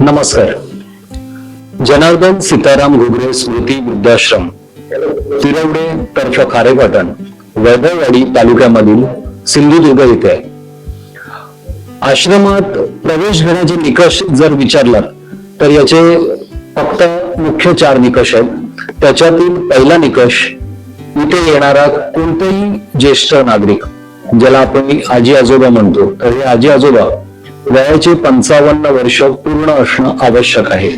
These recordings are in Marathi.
नमस्कार. जनार्दन सीताराम घुगरे स्मृती वृद्धाश्रम, तिरवडे तर्फे खारेपाटण, वैभववाडी तालुक्यामधील सिंधुदुर्ग येथे आहे. आश्रमात प्रवेश घेण्याचे निकष जर विचारलात तर याचे फक्त मुख्य 4 निकष आहेत. त्याच्यातील पहिला निकष, इथे येणारा कोणतेही ज्येष्ठ नागरिक, ज्याला आपण आजी आजोबा म्हणतो, तर हे आजी आजोबा वयाचे 55 वर्ष पूर्ण असणं आवश्यक आहे.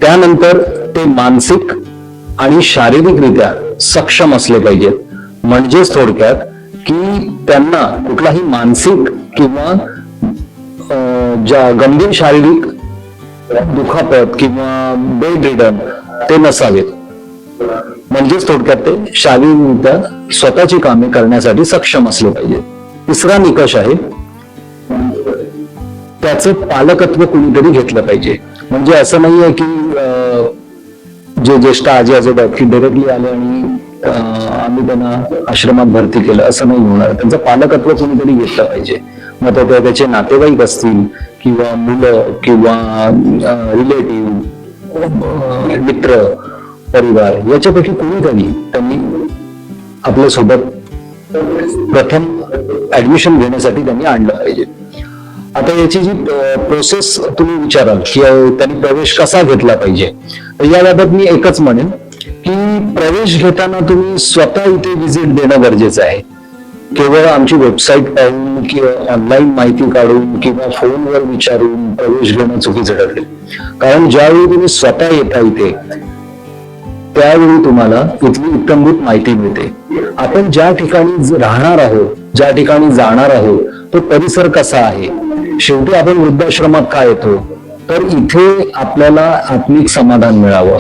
त्यानंतर ते मानसिक आणि शारीरिकरित्या सक्षम असले पाहिजेत. म्हणजेच थोडक्यात की त्यांना कुठलाही मानसिक किंवा गंभीर शारीरिक दुखापत किंवा बेड रिडन ते नसावेत. म्हणजेच थोडक्यात ते शारीरिकरित्या स्वतःची कामे करण्यासाठी सक्षम असले पाहिजे. तिसरा निकष आहे, त्याचं पालकत्व कुणीतरी घेतलं पाहिजे. म्हणजे असं नाहीये की जे ज्येष्ठ आजी आजोबा की डायरेक्टली आले आणि आम्ही त्यांना आश्रमात भरती केलं, असं नाही होणार. त्यांचं पालकत्व कुणीतरी घेतलं पाहिजे. मग त्याचे नातेवाईक असतील किंवा मुलं किंवा रिलेटिव्ह, मित्र, परिवार, याच्यापैकी कोणीतरी त्यांनी आपल्या सोबत प्रथम ऍडमिशन घेण्यासाठी त्यांनी आणलं पाहिजे. आता याची जी प्रोसेस तुम्ही विचाराल की त्यांनी प्रवेश कसा घेतला पाहिजे, तर याबाबत मी एकच म्हणेन की प्रवेश घेताना तुम्ही स्वतः इथे व्हिजिट देणं गरजेचं आहे. केवळ आमची वेबसाईट पाहून किंवा ऑनलाईन माहिती काढून किंवा फोनवर विचारून प्रवेश घेणं चुकीचं ठरेल. कारण ज्यावेळी तुम्ही स्वतः येता इथे त्यावेळी तुम्हाला इथली इत्थंभूत माहिती मिळते. आपण ज्या ठिकाणी राहणार आहोत, ज्या ठिकाणी जाणार आहोत, तो परिसर कसा आहे. शेवटी आपण वृद्धाश्रमात का येतो, तर इथे आपल्याला आत्मिक समाधान मिळावं.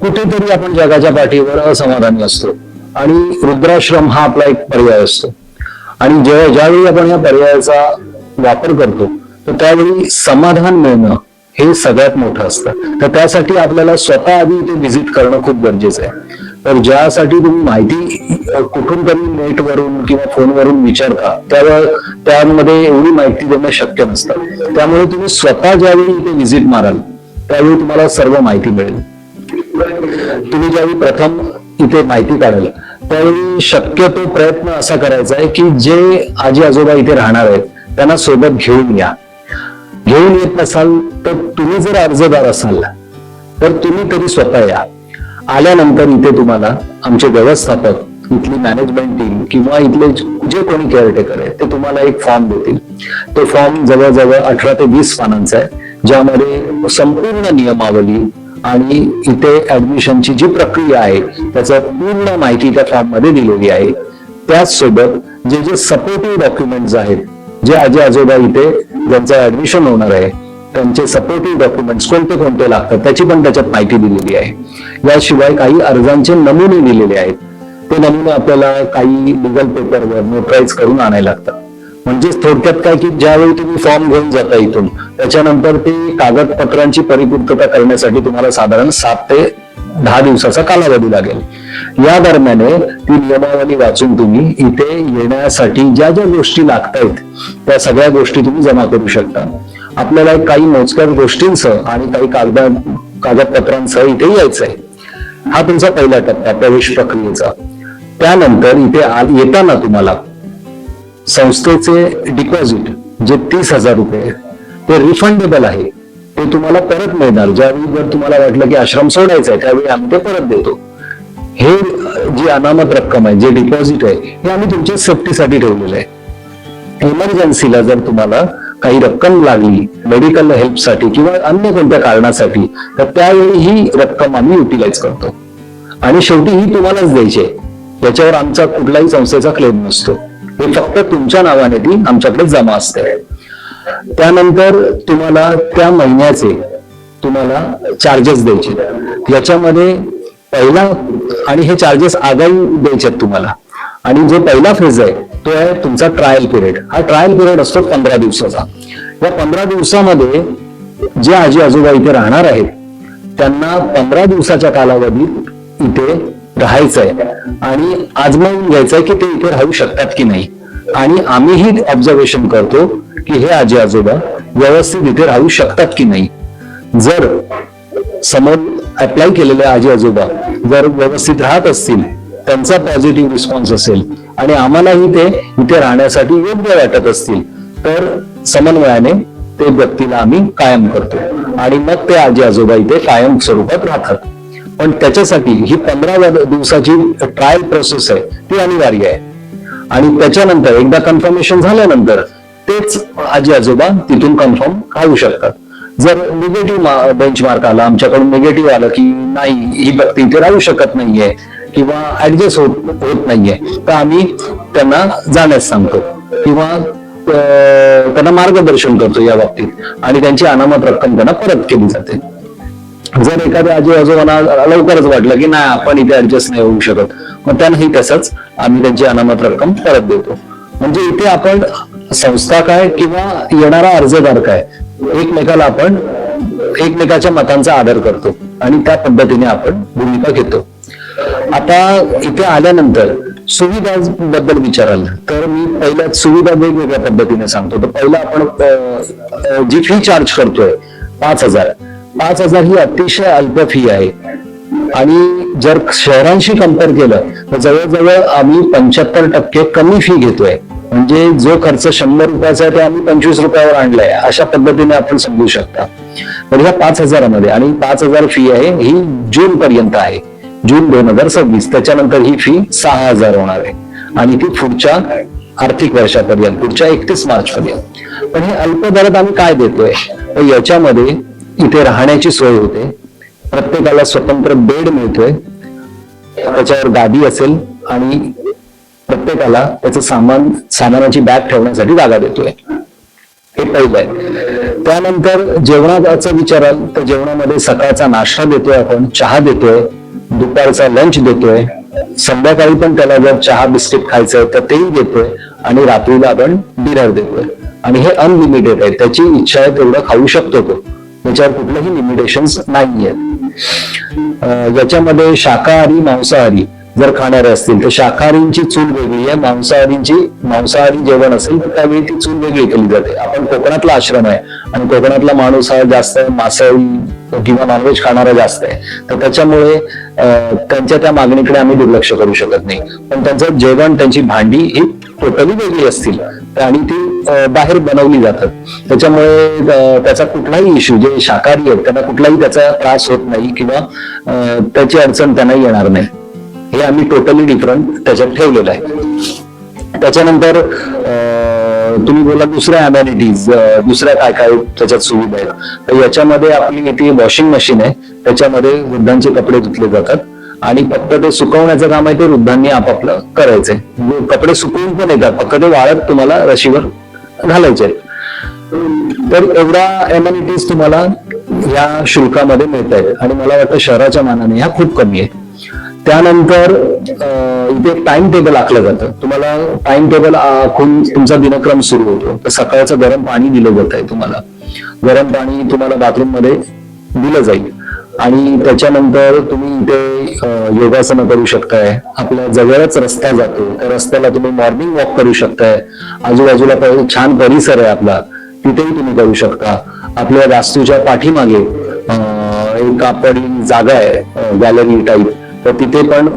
कुठेतरी आपण जगाच्या पाठीवर असमाधानी असतो आणि वृद्धाश्रम हा आपला एक पर्याय असतो. आणि ज्यावेळी आपण या पर्यायाचा वापर करतो तर त्यावेळी समाधान मिळणं हे सगळ्यात मोठं असतं. तर त्यासाठी आपल्याला स्वतः आधी इथे व्हिजिट करणं खूप गरजेचं आहे. तर ज्यासाठी तुम्ही माहिती कुठून तरी नेटवरून किंवा फोनवरून विचारता, त्यामध्ये एवढी माहिती देणं शक्य नसतं. त्यामुळे तुम्ही स्वतः ज्यावेळी इथे व्हिजिट माराल त्यावेळी तुम्हाला सर्व माहिती मिळेल. तुम्ही ज्यावेळी प्रथम इथे माहिती काढाल त्यावेळी शक्यतो प्रयत्न असा करायचा आहे की जे आजी आजोबा इथे राहणार आहेत त्यांना सोबत घेऊन या. घेऊन येत नसाल तर तुम्ही जर अर्जदार असाल तर तुम्ही तरी स्वतः या. आल्यानंतर इथे तुम्हाला आमचे व्यवस्थापक, इथली मॅनेजमेंट टीम किंवा इथले जे कोणी केअरटेकर आहे ते तुम्हाला एक फॉर्म देतील. तो फॉर्म जवळजवळ 18 ते 20 पानांचा आहे, ज्यामध्ये संपूर्ण नियमावली आणि इथे ऍडमिशनची जी प्रक्रिया आहे त्याचं पूर्ण माहिती त्या फॉर्म मध्ये दिलेली आहे. त्याचसोबत जे जे सपोर्टिव्ह डॉक्युमेंट्स आहेत, जे आजी आजोबा इथे ज्यांचं ऍडमिशन होणार आहे त्यांचे सपोर्टिव्ह डॉक्युमेंट्स कोणते कोणते लागतात त्याची पण त्याच्यात माहिती दिलेली आहे. याशिवाय काही अर्जांचे नमुने दिलेले आहेत. ते नमुने आपल्याला काही लिगल पेपरवर नोटराईज करून आणायला लागतात. म्हणजेच थोडक्यात काय की ज्यावेळी तुम्ही फॉर्म घेऊन जाता इथून, त्याच्यानंतर ते कागदपत्रांची परिपूर्तता करण्यासाठी तुम्हाला साधारण 7 ते 10 दिवसाचा कालावधी लागेल. या दरम्यान ती नियमावली वाचून तुम्ही इथे येण्यासाठी ज्या ज्या गोष्टी लागतायत त्या सगळ्या गोष्टी तुम्ही जमा करू शकता. आपल्याला काही मोजक्या गोष्टींसह आणि काही कागदपत्रांसह इथे यायचं आहे. हा तुमचा पहिला टप्पा प्रवेश प्रक्रियेचा. त्यानंतर इथे येताना तुम्हाला संस्थेचे डिपॉझिट जे 30,000 रुपये ते रिफंडेबल आहे, ते तुम्हाला परत मिळणार. ज्यावेळी जर तुम्हाला वाटलं की आश्रम सोडायचा आहे त्यावेळी आम्ही ते परत देतो. हे जी अनामत रक्कम आहे, जे डिपॉझिट आहे, हे आम्ही तुमच्या सेफ्टीसाठी ठेवलेलं आहे. इमर्जन्सीला जर तुम्हाला काही रक्कम लागली मेडिकल हेल्पसाठी किंवा अन्य कोणत्या कारणासाठी तर त्यावेळी ही रक्कम आम्ही युटिलाइज करतो. आणि शेवटी ही तुम्हालाच द्यायची आहे. याच्यावर आमचा कुठलाही संस्थेचा क्लेम नसतो. हे फक्त तुमच्या नावाने ती आमच्याकडे जमा असते. त्यानंतर तुम्हाला त्या महिन्याचे तुम्हाला चार्जेस द्यायचे. याच्यामध्ये पहिला, आणि हे चार्जेस आगाऊ द्यायचे तुम्हाला. आणि जो पहिला फेज आहे तो आहे तुमचा ट्रायल पिरियड. हा ट्रायल पिरियड असतो 15 दिवसाचा. या 15 दिवसामध्ये जे आजी आजोबा इथे राहणार आहेत त्यांना 15 दिवसाच्या कालावधीत इथे राहायचंय आणि आजमावून घ्यायचंय की ते इथे राहू शकतात की नाही. आणि आम्हीही ऑब्झर्वेशन करतो की हे आजी आजोबा व्यवस्थित इथे राहू शकतात की नाही. जर समोर अप्लाय केलेले आजी आजोबा जर व्यवस्थित राहत असतील, त्यांचा पॉझिटिव्ह रिस्पॉन्स असेल आणि आम्हालाही ते इथे राहण्यासाठी योग्य वाटत असतील, तर समन्वयाने ते व्यक्तीला आम्ही कायम करतो आणि मग ते आजी आजोबा इथे कायम स्वरूपात राहतात. पण त्याच्यासाठी ही 15 दिवसाची ट्रायल प्रोसेस आहे, ती अनिवार्य आहे. आणि त्याच्यानंतर एकदा कन्फर्मेशन झाल्यानंतर तेच आजी आजोबा तिथून कन्फर्म राहू शकतात. जर निगेटिव्ह बेंचमार्क आला, आमच्याकडून निगेटिव्ह आलं की नाही ही व्यक्ती इथे राहू शकत नाहीये किंवा ऍडजस्ट होत नाहीये, तर आम्ही त्यांना जाण्यास सांगतो किंवा त्यांना मार्गदर्शन करतो या बाबतीत आणि त्यांची अनामत रक्कम त्यांना परत केली जाते. जर एखाद्या आजी आजोबांना लवकरच वाटलं की नाही आपण इथे ऍडजस्ट नाही होऊ शकत, मग त्यांनाही तसंच आम्ही त्यांची अनामत रक्कम परत देतो. म्हणजे इथे आपण संस्था काय किंवा येणारा अर्जदार काय, एकमेकाला आपण एकमेकाच्या मतांचा आदर करतो आणि त्या पद्धतीने आपण भूमिका घेतो. आता इथे आल्यानंतर सुविधा बद्दल विचाराल तर मी पहिल्या सुविधा वेगवेगळ्या पद्धतीने सांगतो. तर पहिला आपण जी फी चार्ज करतोय 5,000 ही अतिशय अल्प फी आहे आणि जर शहरांशी कम्पेअर केलं तर जवळजवळ आम्ही 75% कमी फी घेतोय. म्हणजे जो खर्च 100 रुपयाचा आहे तो आम्ही 25 रुपयावर आणलाय, अशा पद्धतीने आपण समजू शकता. तर ह्या 5,000 मध्ये आणि 5,000 फी आहे ही जून पर्यंत आहे, जून 2026. त्याच्यानंतर ही फी 6,000 होणार आहे आणि ती पुढच्या आर्थिक वर्षापर्यंत, पुढच्या 31 मार्च पर्यंत. पण हे अल्प दरात आम्ही काय देतोय, तर याच्यामध्ये इथे राहण्याची सोय होते, प्रत्येकाला स्वतंत्र बेड मिळतोय, त्याच्यावर गादी असेल आणि प्रत्येकाला त्याचं सामानाची बॅग ठेवण्यासाठी जागा देतोय. हे पहिलं आहे. त्यानंतर जेवणाचा विचाराल तर जेवणामध्ये सकाळचा नाश्ता देतोय, आपण चहा देतोय, दुपारचा लंच देतोय, संध्याकाळी पण त्याला जर चहा बिस्किट खायचंय तर तेही देतोय आणि रात्रीला आपण डिनर देतोय. आणि हे अनलिमिटेड आहे, त्याची इच्छा आहे तेवढं खाऊ शकतो तो, त्याच्यावर कुठलेही लिमिटेशन्स नाही आहेत. याच्यामध्ये शाकाहारी मांसाहारी जर खाणारे असतील तर शाकाहारींची चूल वेगळी आहे, मांसाहारी जेवण असेल तर त्यावेळी ती चूल वेगळी केली जाते. आपण कोकणातला आश्रम आहे आणि कोकणातला माणूस हा जास्त मांसाहारी किंवा नॉनव्हेज खाणारा जास्त आहे, तर त्याच्यामुळे त्यांच्या त्या मागणीकडे आम्ही दुर्लक्ष करू शकत नाही. पण त्यांचं जेवण, त्यांची भांडी ही टोटली वेगळी असतील आणि ती बाहेर बनवली जातात. त्याच्यामुळे त्याचा कुठलाही इश्यू, जे शाकाहारी आहेत त्यांना कुठलाही त्याचा त्रास होत नाही किंवा त्याची अडचण त्यांना येणार नाही. हे आम्ही टोटली डिफरंट त्याच्यात ठेवलेलं आहे. त्याच्यानंतर तुम्ही बोला दुसऱ्या अमॅनिटीज, दुसऱ्या काय काय त्याच्यात सुविधा आहेत. तर याच्यामध्ये आपली इथे वॉशिंग मशीन आहे, त्याच्यामध्ये वृद्धांचे कपडे धुतले जातात आणि फक्त ते सुकवण्याचं काम आहे ते वृद्धांनी आपापलं करायचंय. कपडे सुकवून पण येतात, फक्त ते वाळत तुम्हाला रशीवर घालायचे. तर एवढ्या अमॅनिटीज तुम्हाला या शुल्कामध्ये मिळत आहेत आणि मला वाटतं शहराच्या मानाने ह्या खूप कमी आहे. त्यानंतर इथे टाइम टेबल आखलं जातं. तुम्हाला टाइम टेबल आखून तुमचा दिनक्रम सुरू होतो. तर सकाळचं गरम पाणी दिलं जात आहे, तुम्हाला गरम पाणी तुम्हाला बाथरूम मध्ये दिलं जाईल आणि त्याच्यानंतर तुम्ही इथे योगासनं करू शकताय. आपल्या जवळच रस्ता जातो, त्या रस्त्याला तुम्ही मॉर्निंग वॉक करू शकताय. आजूबाजूला छान परिसर आहे आपला, तिथेही तुम्ही करू शकता. आपल्या वास्तूच्या पाठीमागे एक आपली जागा आहे गॅलरी टाईप, तर तिथे पण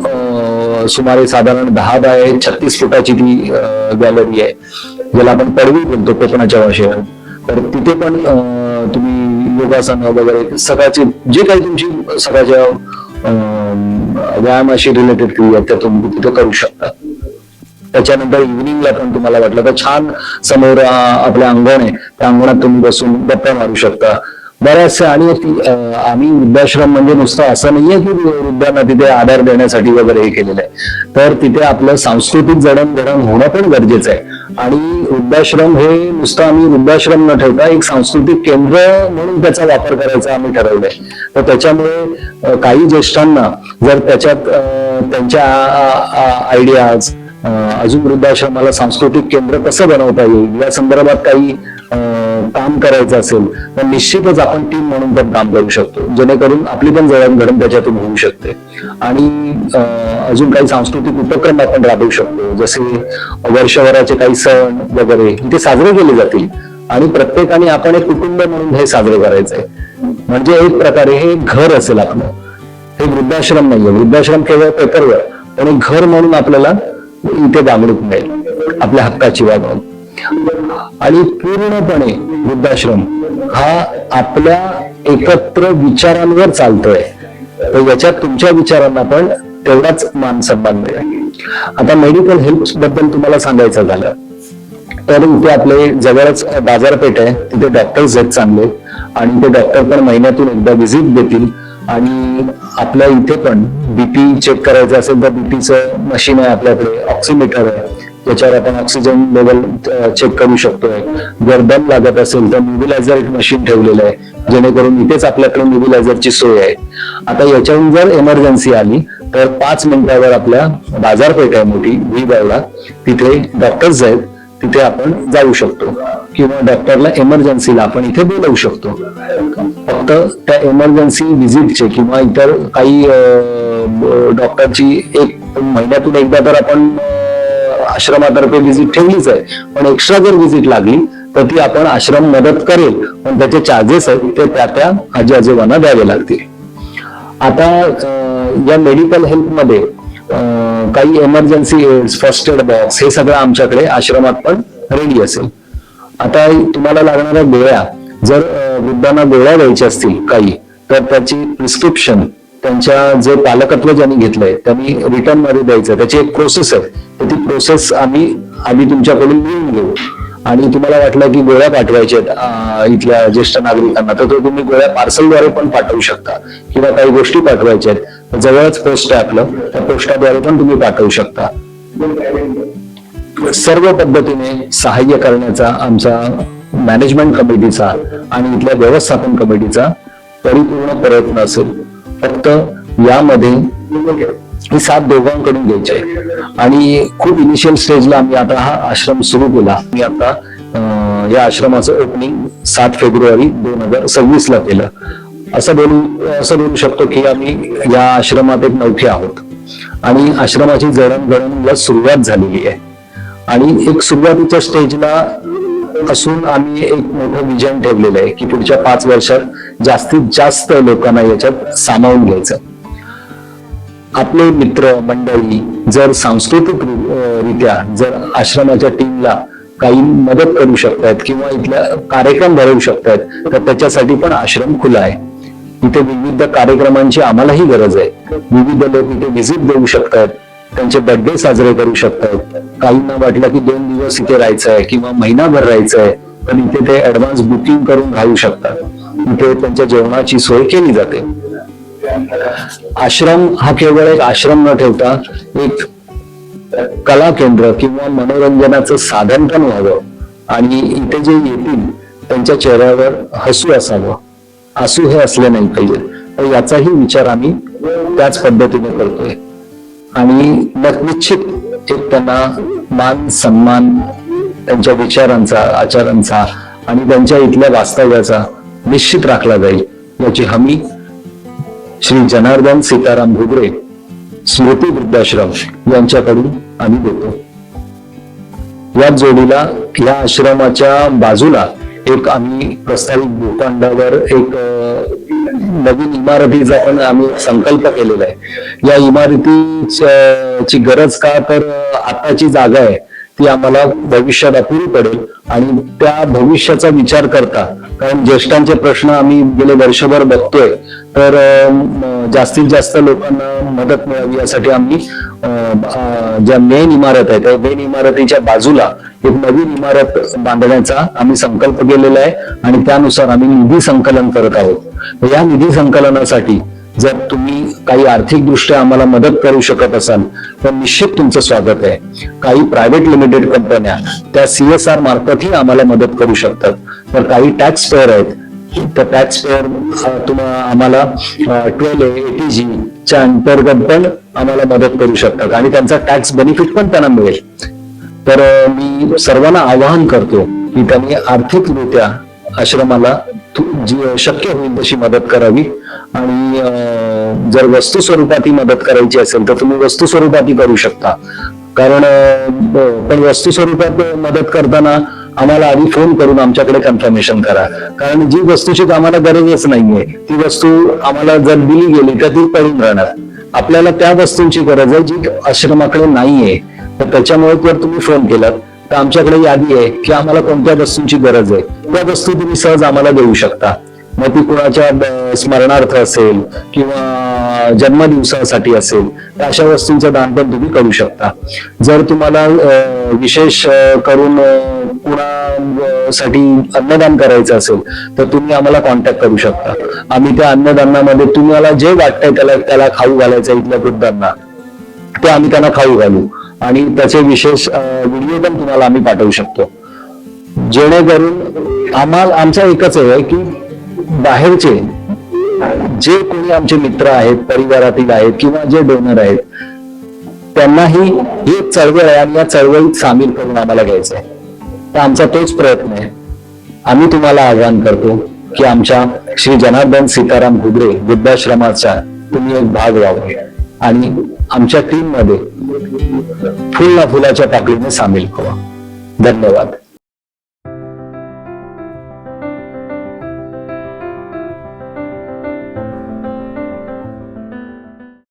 सुमारे साधारण 10 बाय 36 फुटाची ती गॅलरी आहे, ज्याला आपण पडवी बोलतो कोकणाच्या भाषेत. तर तिथे पण तुम्ही योगासन वगैरे सकाळची जे काही तुमची सकाळच्या व्यायामाशी रिलेटेड क्रिया त्या तुम्ही तिथे करू शकता. त्याच्यानंतर इव्हिनिंगला पण तुम्हाला वाटलं तर छान समोर आपल्या अंगण आहे, त्या अंगणात तुम्ही बसून गप्पा मारू शकता बऱ्याचशा. आणि आम्ही वृद्धाश्रम म्हणजे नुसतं असं नाहीये की वृद्धांना तिथे आधार देण्यासाठी वगैरे हे केलेलं आहे, तर तिथे आपलं सांस्कृतिक जडणघडण होणं पण गरजेचं आहे. आणि वृद्धाश्रम हे नुसतं आम्ही वृद्धाश्रम न ठेवता एक सांस्कृतिक केंद्र म्हणून त्याचा वापर करायचा आम्ही ठरवलंय. तर त्याच्यामुळे काही ज्येष्ठांना जर त्याच्यात त्यांच्या आयडियाज, अजून वृद्धाश्रमाला सांस्कृतिक केंद्र कसं बनवता येईल या संदर्भात काही काम करायचं असेल तर निश्चितच आपण टीम म्हणून पण काम करू शकतो, जेणेकरून आपली पण जडणघडण त्याच्यातून होऊ शकते. आणि अजून काही सांस्कृतिक उपक्रम आपण राबवू शकतो, जसे वर्षभराचे काही सण वगैरे इथे साजरे केले जातील. आणि प्रत्येकाने आपण एक कुटुंब म्हणून हे साजरे करायचंय. म्हणजे एक प्रकारे हे घर असेल आपलं, हे वृद्धाश्रम नाहीये. वृद्धाश्रम केवळ पेपरवर, पण एक घर म्हणून आपल्याला इथे वागणूक मिळेल, आपल्या हक्काची वागणूक. आणि पूर्णपणे वृद्धाश्रम हा आपल्या एकत्र विचारांवर चालतोय, तर याच्यात तुमच्या विचारांना पण तेवढाच मान सन्मान मिळेल. आता मेडिकल हेल्प बद्दल तुम्हाला सांगायचं झालं तर इथे आपले जवळच बाजारपेठ आहे, तिथे डॉक्टर्स आहेत चांगले, आणि ते डॉक्टर पण महिन्यातून एकदा व्हिजिट देतील. आणि आपल्या इथे पण बीपी चेक करायचं असेल तर बीपीचं मशीन आहे आपल्याकडे, ऑक्सिमीटर आहे, त्याच्यावर आपण ऑक्सिजन लेवल चेक करू शकतोय. जर दम लागत असेल तर न्यूबिलायझर एक मशीन ठेवलेलं आहे, जेणेकरून इथेच आपल्याकडे न्यूबिलायझरची सोय आहे. आता याच्याहून जर इमर्जन्सी आली तर 5 मिनिटावर आपल्या बाजारपेठ आहे मोठी भुईबावला, तिथे डॉक्टर्स आहेत, तिथे आपण जाऊ शकतो, किंवा डॉक्टरला इमर्जन्सीला आपण इथे बोलवू शकतो. फक्त त्या इमर्जन्सी व्हिजिटचे किंवा इतर काही डॉक्टरची एक महिन्यातून एकदा तर आपण आश्रमातर्फे व्हिजिट ठेवलीच आहे, पण एक्स्ट्रा जर व्हिजिट लागली तर ती आपण आश्रम मदत करेल, पण त्याचे चार्जेस आहेत ते त्या आजी आजोबांना द्यावे लागतील. आता या मेडिकल हेल्प मध्ये काही emergency aids, first aid box हे सगळं आमच्याकडे आश्रमात पण रेडी असेल. आता तुम्हाला लागणाऱ्या गोळ्या, जर वृद्धांना गोळ्या द्यायच्या असतील काही, तर त्याची प्रिस्क्रिप्शन त्यांच्या जे पालकत्व ज्यांनी घेतलंय त्यांनी रिटर्न मध्ये द्यायचं, त्याची एक प्रोसेस आहे. तर ती प्रोसेस आम्ही आधी तुमच्याकडून लिहून घेऊ, आणि तुम्हाला वाटलं की गोळ्या पाठवायच्या इथल्या ज्येष्ठ नागरिकांना, तर तो तुम्ही गोळ्या पार्सलद्वारे पण पाठवू शकता, किंवा काही गोष्टी पाठवायच्या आहेत जवळच पोस्ट आहे आपलं, त्या पोस्टाद्वारे पण तुम्ही पाठवू शकता. सर्व पद्धतीने सहाय्य करण्याचा आमचा मॅनेजमेंट कमिटीचा आणि इथल्या व्यवस्थापन कमिटीचा परिपूर्ण प्रयत्न असेल. फक्त यामध्ये ही साथ दोघांकडून घ्यायची आहे. आणि खूप इनिशियल स्टेजला आम्ही आता हा आश्रम सुरू केला. मी आता या आश्रमाचं ओपनिंग 7 फेब्रुवारी 2026 ला केलं. असं बोलू शकतो की आम्ही या आश्रमात एक नवखे आहोत, आणि आश्रमाची जडणघडणला सुरुवात झालेली आहे. आणि एक सुरुवातीच्या स्टेजला असून आम्ही एक मोठं विजन ठेवलेलं आहे की पुढच्या 5 वर्षात जास्तीत जास्त लोकांना याच्यात सामावून घ्यायचं. आपले मित्र मंडळी जर सांस्कृतिक रित्या जर आश्रमाच्या टीमला काही मदत करू शकतायत किंवा इथल्या कार्यक्रम भरवू शकतायत, तर त्याच्यासाठी पण आश्रम खुला आहे. इथे विविध कार्यक्रमांची आम्हालाही गरज आहे. विविध लोक इथे व्हिजिट देऊ शकतात, त्यांचे बर्थडे साजरे करू शकतात. काहींना वाटलं की 2 दिवस इथे राहायचं आहे किंवा महिनाभर राहायचं आहे, तर इथे ते ऍडव्हान्स बुकिंग करून राहू शकतात. इथे त्यांच्या जेवणाची सोय केली जाते. आश्रम हा केवळ एक आश्रम न ठेवता एक कला केंद्र किंवा मनोरंजनाचं साधन पण व्हावं, आणि इथे जे येतील त्यांच्या चेहऱ्यावर हसू असावं. आसू हे असले नाही पाहिजे, तर याचाही विचार आम्ही त्याच पद्धतीने करतोय. आणि निश्चित एक त्यांना मान सन्मान त्यांच्या विचारांचा, आचारांचा आणि त्यांच्या इथल्या वास्तव्याचा निश्चित राखला जाईल, याची हमी श्री जनार्दन सीताराम घुगरे स्मृती वृद्धाश्रम यांच्याकडून आम्ही देतो. या जोडीला या आश्रमाच्या बाजूला एक आम्ही प्रस्तावित भूखंडावर एक नवीन इमारतीचा पण आम्ही संकल्प केलेला आहे. या इमारतीची गरज का, तर आताची जागा आहे ती आम्हाला भविष्यात अपुरी पडेल, आणि त्या भविष्याचा विचार करता, कारण ज्येष्ठांचे प्रश्न आम्ही गेले वर्षभर बघतोय, तर जास्तीत जास्त लोकांना मदत मिळावी यासाठी आम्ही ज्या मेन इमारत आहे त्या मेन इमारतीच्या बाजूला एक नवीन इमारत बांधण्याचा आम्ही संकल्प केलेला आहे, आणि त्यानुसार आम्ही निधी संकलन करत आहोत. या निधी संकलनासाठी जर तुम्ही काही आर्थिक दृष्ट्या आम्हाला मदत करू शकत असाल तर निश्चित तुमचं स्वागत आहे. काही प्रायव्हेट लिमिटेड कंपन्या त्या CSR मार्फतही आम्हाला मदत करू शकतात. तर काही टॅक्स पेअर आहेत, तर टॅक्स पेअर आम्हाला 12ATG च्या अंतर्गत पण आम्हाला मदत करू शकतात, आणि त्यांचा टॅक्स बेनिफिट पण त्यांना मिळेल. तर मी सर्वांना आवाहन करतो की त्यांनी आर्थिकरित्या आश्रमाला जी शक्य होईल तशी मदत करावी. आणि जर वस्तू स्वरूपात मदत करायची असेल तर तुम्ही वस्तू स्वरूपात करू शकता, कारण पण वस्तू स्वरूपात मदत करताना आम्हाला आधी फोन करून आमच्याकडे कन्फर्मेशन करा. कारण जी वस्तूची आम्हाला गरजच नाहीये ती वस्तू आम्हाला जर दिली गेली तर ती पडून राहणार. आपल्याला त्या वस्तूंची गरज आहे जी आश्रमाकडे नाहीये. तर त्याच्यामुळे जर तुम्ही फोन केलात तर आमच्याकडे यादी आहे की आम्हाला कोणत्या वस्तूंची गरज आहे. त्या वस्तू तुम्ही सहज आम्हाला देऊ शकता. मग ती कुणाच्या स्मरणार्थ असेल किंवा जन्मदिवसासाठी असेल तर अशा वस्तूंचं दान पण तुम्ही करू शकता. जर तुम्हाला विशेष करून कुणासाठी अन्नदान करायचं असेल तर तुम्ही आम्हाला कॉन्टॅक्ट करू शकता. आम्ही त्या अन्नदानामध्ये तुम्हाला जे वाटतंय त्याला खाऊ घालायचं इथल्या वृद्धांना ते आम्ही त्यांना खाऊ घालू आणि त्याचे विशेष व्हिडिओ पण तुम्हाला आम्ही पाठवू शकतो. जेणेकरून आमचा एकच आहे की बाहेरचे जे कोणी आमचे मित्र आहेत, परिवारातील आहेत किंवा जे डोनर आहेत त्यांनाही ही चळवळ आहे आणि या चळवळीत सामील करून आम्हाला घ्यायचं आहे. तर आमचा तोच प्रयत्न आहे. आम्ही तुम्हाला आवाहन करतो की आमच्या श्री जनार्दन सीताराम घुगरे वृद्धाश्रमाचा तुम्ही एक भाग व्हावा आणि आमच्या टीम मध्ये फुलाच्या पाकळीने सामील व्हावा. धन्यवाद.